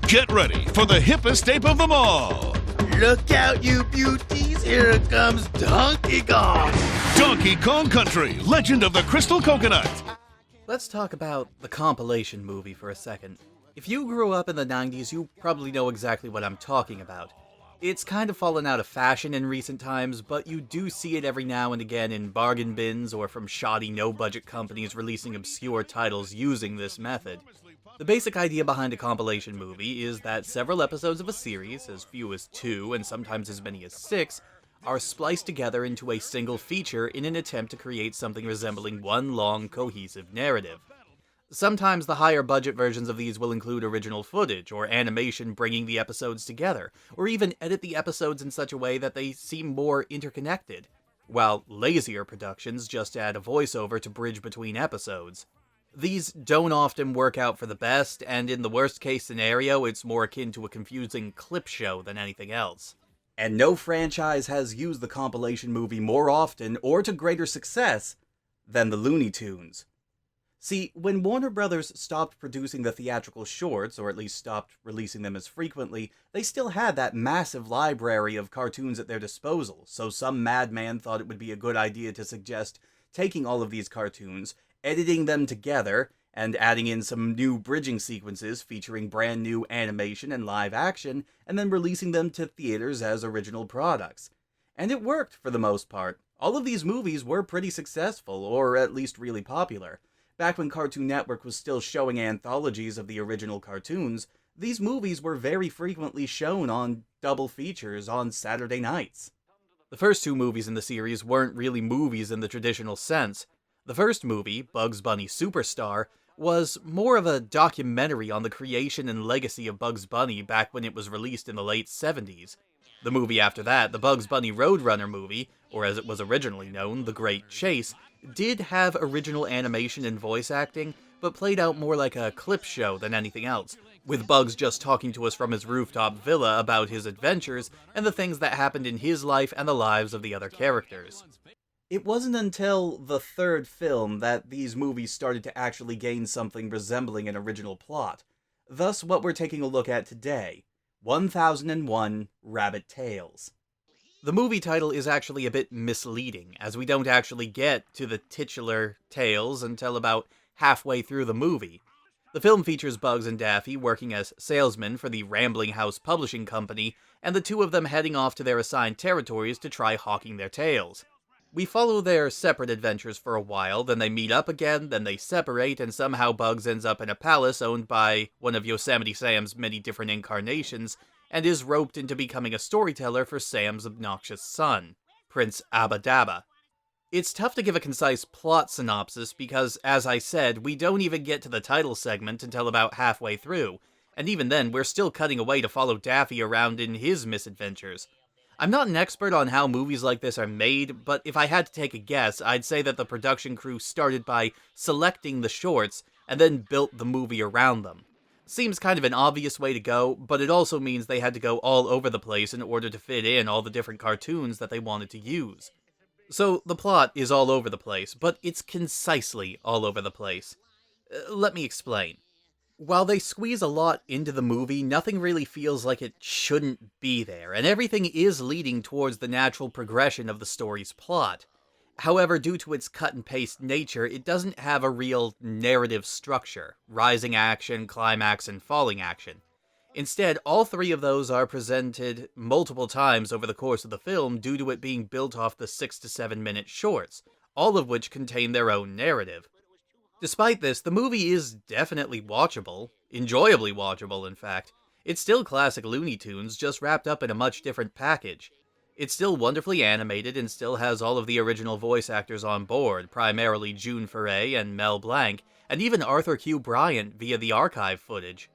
Get ready for the hippest ape of them all. Look out, you beauties, here comes Donkey Kong! Donkey Kong Country, Legend of the Crystal Coconut. Let's talk about the Compilation movie for a second. If you grew up in the 90s, you probably know exactly what I'm talking about. It's kind of fallen out of fashion in recent times, but you do see it every now and again in bargain bins or from shoddy no-budget companies releasing obscure titles using this method. The basic idea behind a compilation movie is that several episodes of a series, as few as 2 and sometimes as many as 6, are spliced together into a single feature in an attempt to create something resembling one long, cohesive narrative. Sometimes the higher budget versions of these will include original footage or animation bringing the episodes together, or even edit the episodes in such a way that they seem more interconnected, while lazier productions just add a voiceover to bridge between episodes. These don't often work out for the best, and in the worst case scenario, it's more akin to a confusing clip show than anything else. And no franchise has used the compilation movie more often or to greater success than the Looney Tunes. See, when Warner Brothers stopped producing the theatrical shorts, or at least stopped releasing them as frequently, they still had that massive library of cartoons at their disposal, so some madman thought it would be a good idea to suggest taking all of these cartoons, editing them together, and adding in some new bridging sequences featuring brand new animation and live action, and then releasing them to theaters as original products. And it worked, for the most part. All of these movies were pretty successful, or at least really popular. Back when Cartoon Network was still showing anthologies of the original cartoons, these movies were very frequently shown on double features on Saturday nights. The first 2 movies in the series weren't really movies in the traditional sense. The first movie, Bugs Bunny Superstar, was more of a documentary on the creation and legacy of Bugs Bunny back when it was released in the late 70s. The movie after that, the Bugs Bunny Roadrunner movie, or as it was originally known, The Great Chase, did have original animation and voice acting, but played out more like a clip show than anything else, with Bugs just talking to us from his rooftop villa about his adventures and the things that happened in his life and the lives of the other characters. It wasn't until the third film that these movies started to actually gain something resembling an original plot. Thus, what we're taking a look at today, 1001 Rabbit Tales. The movie title is actually a bit misleading, as we don't actually get to the titular tales until about halfway through the movie. The film features Bugs and Daffy working as salesmen for the Rambling House Publishing Company, and the two of them heading off to their assigned territories to try hawking their tales. We follow their separate adventures for a while, then they meet up again, then they separate, and somehow Bugs ends up in a palace owned by one of Yosemite Sam's many different incarnations, and is roped into becoming a storyteller for Sam's obnoxious son, Prince Abba Dabba. It's tough to give a concise plot synopsis because, as I said, we don't even get to the title segment until about halfway through, and even then we're still cutting away to follow Daffy around in his misadventures. I'm not an expert on how movies like this are made, but if I had to take a guess, I'd say that the production crew started by selecting the shorts and then built the movie around them. Seems kind of an obvious way to go, but it also means they had to go all over the place in order to fit in all the different cartoons that they wanted to use. So the plot is all over the place, but it's concisely all over the place. Let me explain. While they squeeze a lot into the movie, nothing really feels like it shouldn't be there, and everything is leading towards the natural progression of the story's plot. However, due to its cut-and-paste nature, it doesn't have a real narrative structure, rising action, climax, and falling action. Instead, all 3 of those are presented multiple times over the course of the film due to it being built off the 6 to 7 minute shorts, all of which contain their own narrative. Despite this, the movie is definitely watchable, enjoyably watchable in fact. It's still classic Looney Tunes, just wrapped up in a much different package. It's still wonderfully animated and still has all of the original voice actors on board, primarily June Foray and Mel Blanc, and even Arthur Q. Bryant via the archive footage.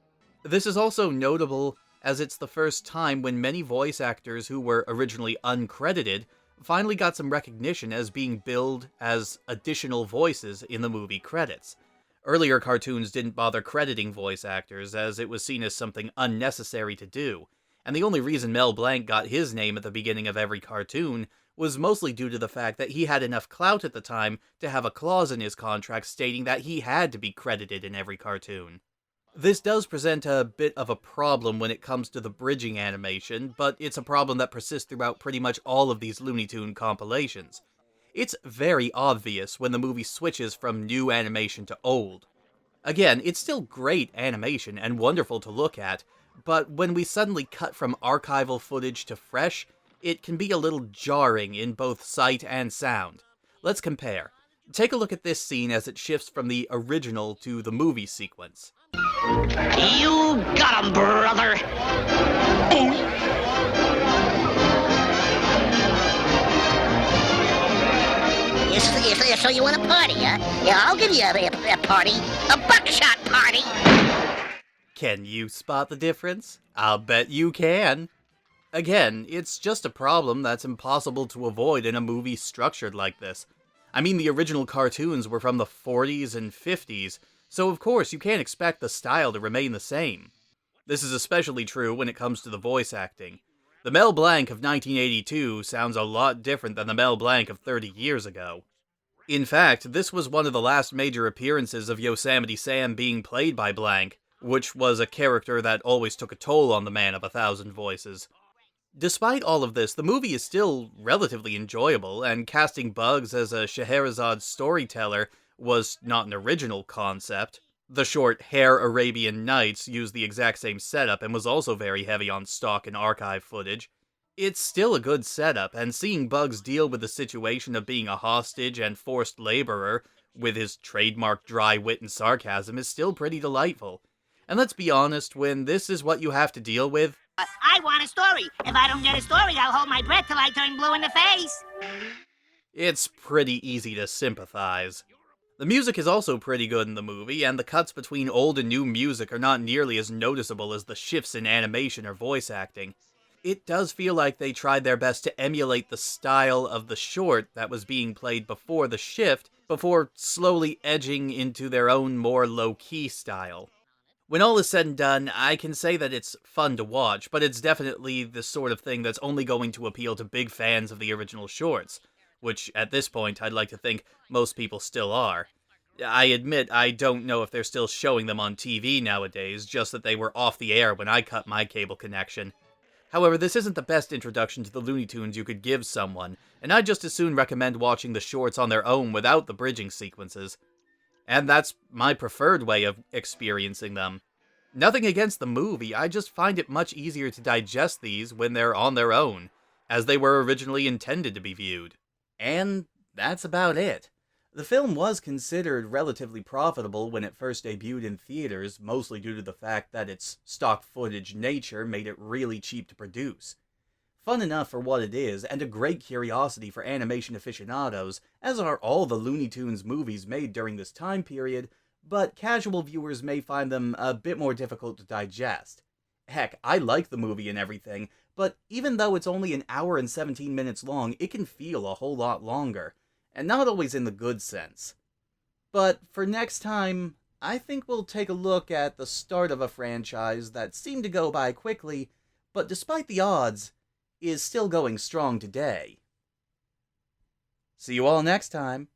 This is also notable as it's the first time when many voice actors who were originally uncredited finally got some recognition as being billed as additional voices in the movie credits. Earlier cartoons didn't bother crediting voice actors, as it was seen as something unnecessary to do, and the only reason Mel Blanc got his name at the beginning of every cartoon was mostly due to the fact that he had enough clout at the time to have a clause in his contract stating that he had to be credited in every cartoon. This does present a bit of a problem when it comes to the bridging animation, but it's a problem that persists throughout pretty much all of these Looney Tune compilations. It's very obvious when the movie switches from new animation to old. Again, it's still great animation and wonderful to look at, but when we suddenly cut from archival footage to fresh, it can be a little jarring in both sight and sound. Let's compare. Take a look at this scene as it shifts from the original to the movie sequence. You got him, brother! So you want a party, huh? Yeah, I'll give you a party. A buckshot party! Can you spot the difference? I'll bet you can. Again, it's just a problem that's impossible to avoid in a movie structured like this. I mean, the original cartoons were from the 40s and 50s, so of course you can't expect the style to remain the same. This is especially true when it comes to the voice acting. The Mel Blanc of 1982 sounds a lot different than the Mel Blanc of 30 years ago. In fact, this was one of the last major appearances of Yosemite Sam being played by Blanc, which was a character that always took a toll on the man of 1,000 voices. Despite all of this, the movie is still relatively enjoyable, and casting Bugs as a Scheherazade storyteller was not an original concept. The short Hare Arabian Nights used the exact same setup and was also very heavy on stock and archive footage. It's still a good setup, and seeing Bugs deal with the situation of being a hostage and forced laborer, with his trademark dry wit and sarcasm, is still pretty delightful. And let's be honest, when this is what you have to deal with, I want a story. If I don't get a story, I'll hold my breath till I turn blue in the face. it's pretty easy to sympathize. The music is also pretty good in the movie, and the cuts between old and new music are not nearly as noticeable as the shifts in animation or voice acting. It does feel like they tried their best to emulate the style of the short that was being played before the shift, before slowly edging into their own more low-key style. When all is said and done, I can say that it's fun to watch, but it's definitely the sort of thing that's only going to appeal to big fans of the original shorts, which at this point I'd like to think most people still are. I admit I don't know if they're still showing them on TV nowadays, just that they were off the air when I cut my cable connection. However, this isn't the best introduction to the Looney Tunes you could give someone, and I'd just as soon recommend watching the shorts on their own without the bridging sequences. And that's my preferred way of experiencing them. Nothing against the movie, I just find it much easier to digest these when they're on their own, as they were originally intended to be viewed. And that's about it. The film was considered relatively profitable when it first debuted in theaters, mostly due to the fact that its stock footage nature made it really cheap to produce. Fun enough for what it is, and a great curiosity for animation aficionados, as are all the Looney Tunes movies made during this time period, but casual viewers may find them a bit more difficult to digest. Heck, I like the movie and everything, but even though it's only an hour and 17 minutes long, it can feel a whole lot longer, and not always in the good sense. But for next time, I think we'll take a look at the start of a franchise that seemed to go by quickly, but despite the odds, is still going strong today. See you all next time.